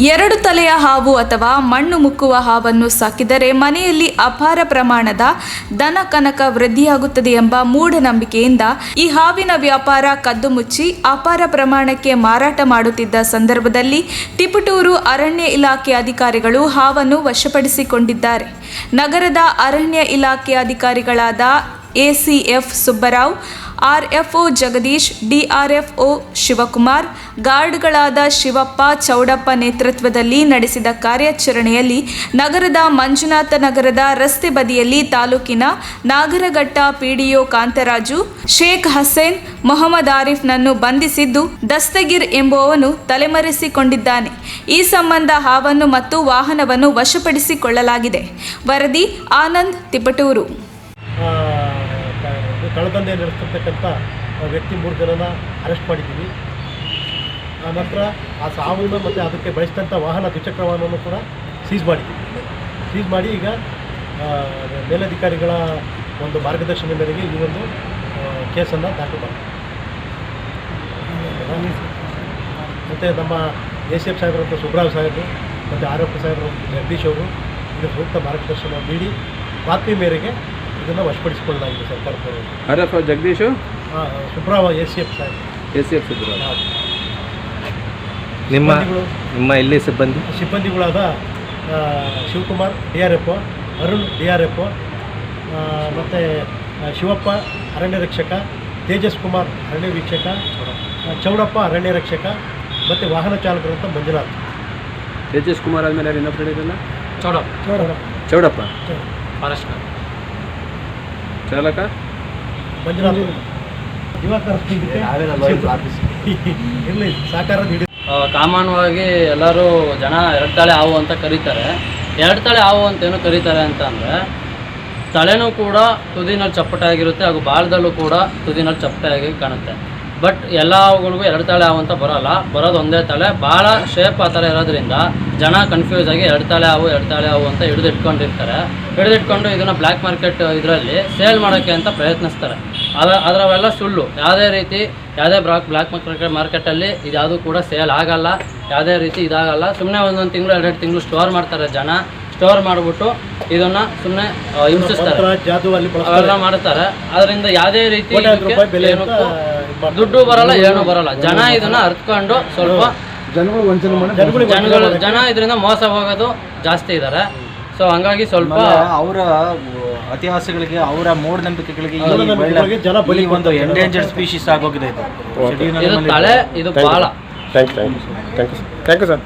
ಎರಡು ತಲೆಯ ಹಾವು ಅಥವಾ ಮಣ್ಣು ಮುಕ್ಕುವ ಹಾವನ್ನು ಸಾಕಿದರೆ ಮನೆಯಲ್ಲಿ ಅಪಾರ ಪ್ರಮಾಣದ ಧನ ಕನಕ ವೃದ್ಧಿಯಾಗುತ್ತದೆ ಎಂಬ ಮೂಢನಂಬಿಕೆಯಿಂದ ಈ ಹಾವಿನ ವ್ಯಾಪಾರ ಕದ್ದು ಮುಚ್ಚಿ ಅಪಾರ ಪ್ರಮಾಣಕ್ಕೆ ಮಾರಾಟ ಮಾಡುತ್ತಿದ್ದ ಸಂದರ್ಭದಲ್ಲಿ ತಿಪಟೂರು ಅರಣ್ಯ ಇಲಾಖೆ ಅಧಿಕಾರಿಗಳು ಹಾವನ್ನು ವಶಪಡಿಸಿಕೊಂಡಿದ್ದಾರೆ. ನಗರದ ಅರಣ್ಯ ಇಲಾಖೆ ಅಧಿಕಾರಿಗಳಾದ ACF Subbarao, RFO Jagadish, DRFO Shivakumar, ಗಾರ್ಡ್ಗಳಾದ Shivappa, Chowdappa ನೇತೃತ್ವದಲ್ಲಿ ನಡೆಸಿದ ಕಾರ್ಯಾಚರಣೆಯಲ್ಲಿ ನಗರದ ಮಂಜುನಾಥ ನಗರದ ರಸ್ತೆ ಬದಿಯಲ್ಲಿ ತಾಲೂಕಿನ ನಾಗರಘಟ್ಟ PDO ಕಾಂತರಾಜು, ಶೇಖ್ ಹಸೇನ್, ಮೊಹಮ್ಮದ್ ಆರಿಫ್ನನ್ನು ಬಂಧಿಸಿದ್ದು ದಸ್ತಗೀರ್ ಎಂಬುವವನು ತಲೆಮರೆಸಿಕೊಂಡಿದ್ದಾನೆ. ಈ ಸಂಬಂಧ ಹಾವನ್ನು ಮತ್ತು ವಾಹನವನ್ನು ವಶಪಡಿಸಿಕೊಳ್ಳಲಾಗಿದೆ. ವರದಿ ಆನಂದ್, ತಿಪಟೂರು. ಕಳ್ಳದಂಧೆ ನಡೆಸ್ತಕ್ಕಂಥ ವ್ಯಕ್ತಿ 3 ಜನನ ಅರೆಸ್ಟ್ ಮಾಡಿದ್ದೀವಿ. ನಂತರ ಆ ಸಾವನ್ನು ಮತ್ತು ಅದಕ್ಕೆ ಬಳಸಿದಂಥ ವಾಹನ ದ್ವಿಚಕ್ರ ವಾಹನವನ್ನು ಕೂಡ ಸೀಸ್ ಮಾಡಿ ಈಗ ಮೇಲಧಿಕಾರಿಗಳ ಒಂದು ಮಾರ್ಗದರ್ಶನ ಮೇರೆಗೆ ಈ ಒಂದು ಕೇಸನ್ನು ದಾಖಲು ಮಾಡಿದ್ದೀವಿ. ಮತ್ತು ನಮ್ಮ ACF ಸಾಹೇಬರಂಥ ಸುಬ್ರಾವ್ ಸಾಹೇಬರು ಮತ್ತು RFO ಸಾಹೇಬರು ಜಗದೀಶ್ ಅವರು ಇದರ ಸೂಕ್ತ ಮಾರ್ಗದರ್ಶನ ನೀಡಿ ಬಾತ್ಮಿ ಮೇರೆಗೆ ಇದನ್ನು ವಶಪಡಿಸಿಕೊಳ್ಳಲಾಗಿದೆ ಸರ್ಕಾರದ. RFO Jagadish, Subrao ACF Saheb. ACF Subrao. ನಿಮ್ಮ ಇಲ್ಲಿ ಸಿಬ್ಬಂದಿಗಳಾದ ಶಿವಕುಮಾರ್ DRFO, ಅರುಣ್ DRFO, ಮತ್ತು ಶಿವಪ್ಪ ಅರಣ್ಯ ರಕ್ಷಕ, ತೇಜಸ್ ಕುಮಾರ್ ಅರಣ್ಯ ವೀಕ್ಷಕ, ಚೌಡಪ್ಪ ಅರಣ್ಯ ರಕ್ಷಕ ಮತ್ತು ವಾಹನ ಚಾಲಕರಂತ ಮಂಜುನಾಥ್. ತೇಜಸ್ ಕುಮಾರ್ ಆದಮೇಲೆ ಇನ್ನೊಬ್ಬರು ಹೇಳಿದ್ರಲ್ಲ, ಚೌಡಪ್ಪ ಫಾರೆಸ್ಟ್ ಚಾಲಕ ಮಂಜುನಾಥ್. ಇರಲಿ ಸಾಕಾರ ನೀಡಿ. ಸಾಮಾನ್ಯವಾಗಿ ಎಲ್ಲರೂ ಜನ ಎರಡು ತಲೆ ಹಾವು ಅಂತ ಕರೀತಾರೆ. ಎರಡು ತಲೆ ಹಾವು ಅಂತ ಏನು ಕರೀತಾರೆ ಅಂತ ಅಂದರೆ, ತಲೆನೂ ಕೂಡ ತುದಿನಲ್ಲಿ ಚಪ್ಪಟೆಯಾಗಿರುತ್ತೆ ಹಾಗೂ ಬಾಲದಲ್ಲೂ ಕೂಡ ತುದಿನಲ್ಲಿ ಚಪ್ಪಟೆಯಾಗಿ ಕಾಣುತ್ತೆ. ಬಟ್ ಎಲ್ಲ ಹಾವುಗಳಿಗೂ ಎರಡು ತಲೆ ಹಾವು ಅಂತ ಬರೋದು ಒಂದೇ ತಲೆ. ಭಾಳ ಶೇಪ್ ಆ ಥರ ಇರೋದ್ರಿಂದ ಜನ ಕನ್ಫ್ಯೂಸ್ ಆಗಿ ಎರಡು ತಲೆ ಹಾವು ಅಂತ ಹಿಡಿದಿಟ್ಕೊಂಡು ಇದನ್ನು ಬ್ಲ್ಯಾಕ್ ಮಾರ್ಕೆಟ್ ಇದರಲ್ಲಿ ಸೇಲ್ ಮಾಡೋಕ್ಕೆ ಅಂತ ಪ್ರಯತ್ನಿಸ್ತಾರೆ. ಅದರವೆಲ್ಲ ಸುಳ್ಳು. ಯಾವುದೇ ಬ್ಲ್ಯಾಕ್ ಮಾರ್ಕೆಟಲ್ಲಿ ಇದು ಯಾವುದೂ ಕೂಡ ಸೇಲ್ ಆಗಲ್ಲ, ಯಾವುದೇ ರೀತಿ ಇದಾಗಲ್ಲ. ಸುಮ್ಮನೆ ಒಂದೊಂದು ತಿಂಗಳು 2 ತಿಂಗಳು ಸ್ಟೋರ್ ಮಾಡ್ತಾರೆ ಜನ. ಸ್ಟೋರ್ ಮಾಡಿಬಿಟ್ಟು ಇದನ್ನು ಸುಮ್ಮನೆ ಹಿಂಸಿಸ್ತಾರೆ, ಅವೆಲ್ಲ ಮಾಡ್ತಾರೆ. ಅದರಿಂದ ಯಾವುದೇ ರೀತಿ ದುಡ್ಡು ಬರಲ್ಲ, ಏನೂ ಬರಲ್ಲ. ಜನ ಇದನ್ನು ಅರ್ತ್ಕೊಂಡು ಸ್ವಲ್ಪ ಜನ ಇದರಿಂದ ಮೋಸ ಹೋಗೋದು ಜಾಸ್ತಿ ಇದ್ದಾರೆ. ಸೊ ಹಂಗಾಗಿ ಸ್ವಲ್ಪ ಅವರ ಇತಿಹಾಸಗಳಿಗೆ, ಅವರ ಮೂಢನಂಬಿಕೆಗಳಿಗೆ ಈ ಒಂದು ಎಂಡೇಂಜರ್ಡ್ ಸ್ಪೀಶೀಸ್ ಆಗೋಗಿದೆ ಇದು ತಲೆ. ಇದು ಭಾಳ ಥ್ಯಾಂಕ್ ಯು ಸರ್.